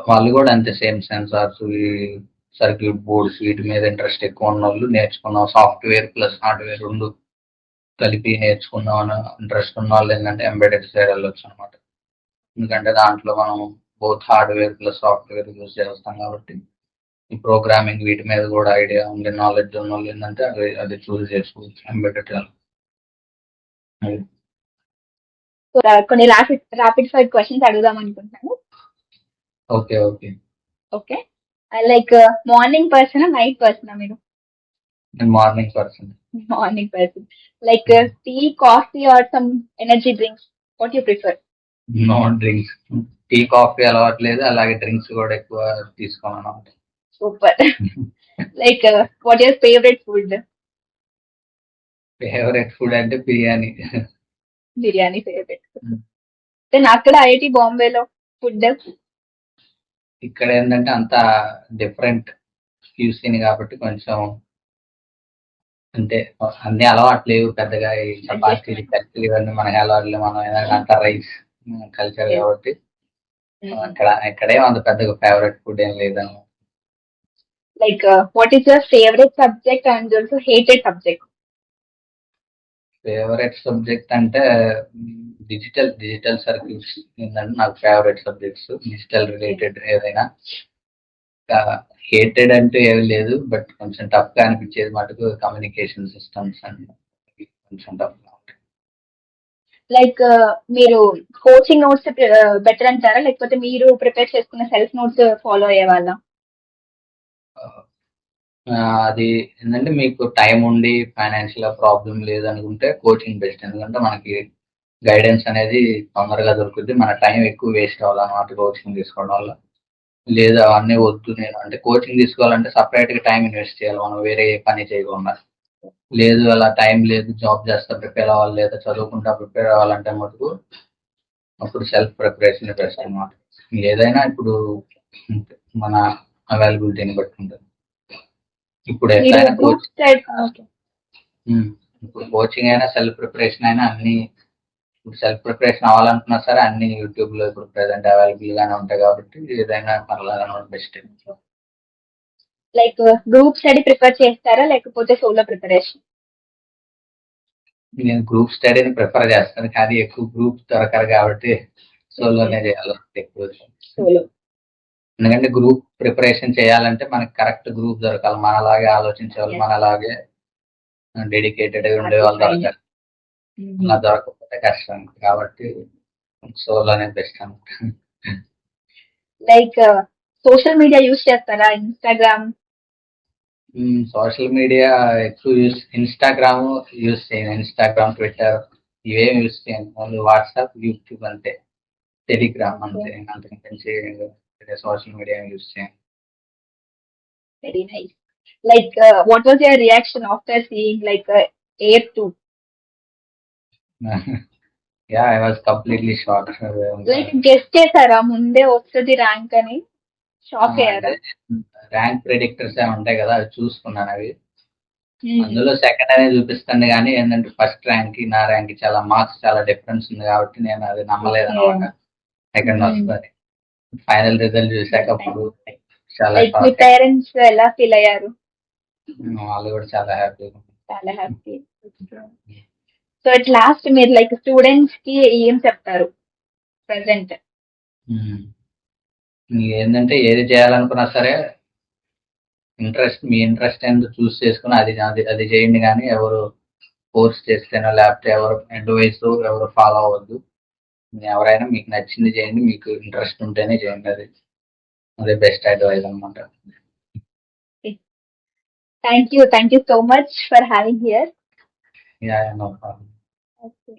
వాళ్ళు కూడా అంతే సేమ్ సెన్సార్స్ సర్క్యూట్ బోర్డ్స్ వీటి మీద ఇంట్రెస్ట్ ఎక్కువ ఉన్న వాళ్ళు నేర్చుకున్నాం సాఫ్ట్వేర్ ప్లస్ హార్డ్వేర్ రెండు కలిపి నేర్చుకుందాం అని ఇంట్రెస్ట్ ఉన్న వాళ్ళు ఏంటంటే ఎంబెడెడ్ సైడ్ వెళ్ళొచ్చు అనమాట. ఎందుకంటే దాంట్లో మనం both hardware plus software use చేస్తాం కాబట్టి ఈ ప్రోగ్రామింగ్ వీటి మీద కూడా ఐడియా ఉంది నాలెడ్జ్ ఉన్న వాళ్ళు ఏంటంటే అది చూస్ చేసుకోవచ్చు ఎంబెడెడ్. సో కొన్ని ర్యాపిడ్ ఫైర్ క్వశ్చన్స్ అడుగుదాం అనుకుంటున్నాను. Okay okay, like morning person, night person? మీరు నేను morning person. Morning person. Like tea, coffee or some energy drinks, what you prefer? No drinks. Tea coffee అలవాట్లేదు, అలాగే డ్రింక్స్ కూడా ఎక్కువ తీసుకోను. Super. Like what your favourite food? Favourite food అంటే biryani. Biryani favourite food. Then అక్కడ ఐఐటి బాంబేలో ఫుడ్? ఇక్కడ ఏంటంటే అంత డిఫరెంట్ క్యూసిన్ కాబట్టి కొంచెం అంటే అన్ని అలవాటు లేవు పెద్దగా. ఈ చపాతీలు కత్తులు ఇవన్నీ మనకి అలవాట్లు, మనం ఏదైనా అంత రైస్ కల్చర్ కాబట్టి ఇక్కడే అంత పెద్దగా ఫేవరెట్ ఫుడ్ ఏం లేదన్నమాట. Like what is your favourite subject and also hated subject? Favourite subject అంటే డిజిటల్ సర్క్యూట్స్ ఏంటంటే నాకు ఫేవరెట్ సబ్జెక్ట్స్ డిజిటల్ రిలేటెడ్ ఏదైనా. హేటెడ్ అంటే ఏమి లేదు, బట్ కొంచెం టఫ్ గా అనిపించేది మటుకు కమ్యూనికేషన్ సిస్టమ్స్ అని కొంచెం టఫ్ గా ఉంటాయి. లైక్ మీరు కోచింగ్ నోట్స్ బెటర్ అంటారా, లేకపోతే మీరు ప్రిపేర్ చేసుకున్న సెల్ఫ్ నోట్స్ ఫాలో అయ్యే వాళ్ళ? అది ఏంటంటే మీకు టైం ఉండి ఫైనాన్షియల్ ప్రాబ్లం లేదనుకుంటే కోచింగ్ బెస్ట్. ఎందుకంటే మనకి గైడెన్స్ అనేది తొందరగా దొరుకుతుంది, మన టైం ఎక్కువ వేస్ట్ అవ్వాలన్నమాట కోచింగ్ తీసుకోవడం వల్ల. లేదు అవన్నీ వద్దు నేను అంటే కోచింగ్ తీసుకోవాలంటే సపరేట్గా టైం ఇన్వెస్ట్ చేయాలి మనం వేరే ఏ పని చేయకుండా. లేదు అలా టైం లేదు జాబ్ చేస్తా ప్రిపేర్ అవ్వాలి లేదా చదువుకుంటా ప్రిపేర్ అవ్వాలంటే మటుకు అప్పుడు సెల్ఫ్ ప్రిపరేషన్ బెస్ట్ అనమాట. ఏదైనా ఇప్పుడు మన అవైలబిలిటీని బట్టి ఉంటుంది. ఇప్పుడు ఎట్లయినా ఇప్పుడు కోచింగ్ అయినా సెల్ఫ్ ప్రిపరేషన్ అయినా అన్ని ఇప్పుడు సెల్ఫ్ ప్రిపరేషన్ అవ్వాలనుకున్నా సరే అన్ని యూట్యూబ్ లో ఇప్పుడు ప్రెసెంట్ అవైలబుల్ గానే ఉంటాయి కాబట్టి ఏదైనా పర్లేదు best. Like group study prefer చేస్తారా లేకపోతే సోలో ప్రిపరేషన్? నేను గ్రూప్ స్టడీని ప్రిఫర్ చేస్తాను, కానీ ఎక్కువ గ్రూప్ దొరకరు కాబట్టి సోలోనే చేయాలి ఎక్కువ. సోలో ఎందుకంటే గ్రూప్ ప్రిపరేషన్ చేయాలంటే మనకి కరెక్ట్ గ్రూప్ దొరకాలి, మనలాగే ఆలోచించే వాళ్ళు, మనలాగే డెడికేటెడ్ ఉండే వాళ్ళు దొరకాలి. అలా దొరకకపోతే కష్టం కాబట్టి సోలోనే బెస్ట్ అనమాట. లైక్ సోషల్ మీడియా యూస్ చేస్తారా? ఇన్స్టాగ్రామ్? సోషల్ మీడియా ఎక్కువ ఇన్స్టాగ్రామ్ యూస్ చేయను. ఇన్స్టాగ్రామ్, ట్విట్టర్ ఇవేం యూస్ చేయను. ఓన్లీ వాట్సాప్, యూట్యూబ్ అంతే. టెలిగ్రామ్ అంతే. అంతకు మించి సోషల్ మీడియా యూస్ చేయను. Very nice. Like what was your reaction after seeing like Air 2? Yeah, I was completely shock. Like guest చేశారా ముందే వస్తుంది ర్యాంక్ అని? షాక్ అయ్యారా? ర్యాంక్ ప్రెడిక్టర్స్ ఏమి ఉంటాయి కదా, అవి చూసుకున్నాను. అవి Hmm. అందులో సెకండ్ అనేది చూపిస్తుంది, కానీ ఏంటంటే ఫస్ట్ ర్యాంక్ కి నా ర్యాంక్ కి చాలా మార్క్స్ చాలా డిఫరెన్స్ ఉంది కాబట్టి నేను అది నమ్మలేదు అనమాట. సెకండ్ వస్తుంది. ఫైనల్ రిజల్ట్ చూసాక అప్పుడు చాలా లైక్ మీ షాక్. పేరెంట్స్ ఎలా ఫీల్ అయ్యారు? వాళ్ళు కూడా చాలా హ్యాపీగా. చాలా హ్యాపీ. సో అట్ లాస్ట్ మీరు లైక్ స్టూడెంట్స్ కి ఏం చెప్తారు ప్రెసెంట్? ఏంటంటే ఏది చేయాలనుకున్నా సరే మీ ఇంట్రెస్ట్ ఏంటో చూస్ చేసుకుని అది అది అది చేయండి, కానీ ఎవరు ఫోర్స్ చేస్తేనో లేకపోతే ఎవరు అడ్వైస్ ఎవరు ఫాలో అవ్వద్దు. ఎవరైనా మీకు నచ్చింది చేయండి, మీకు ఇంట్రెస్ట్ ఉంటేనే చేయండి. అదే బెస్ట్ అడ్వైస్ అనమాట. Thank you so much for having here. Yeah, no problem. Okay.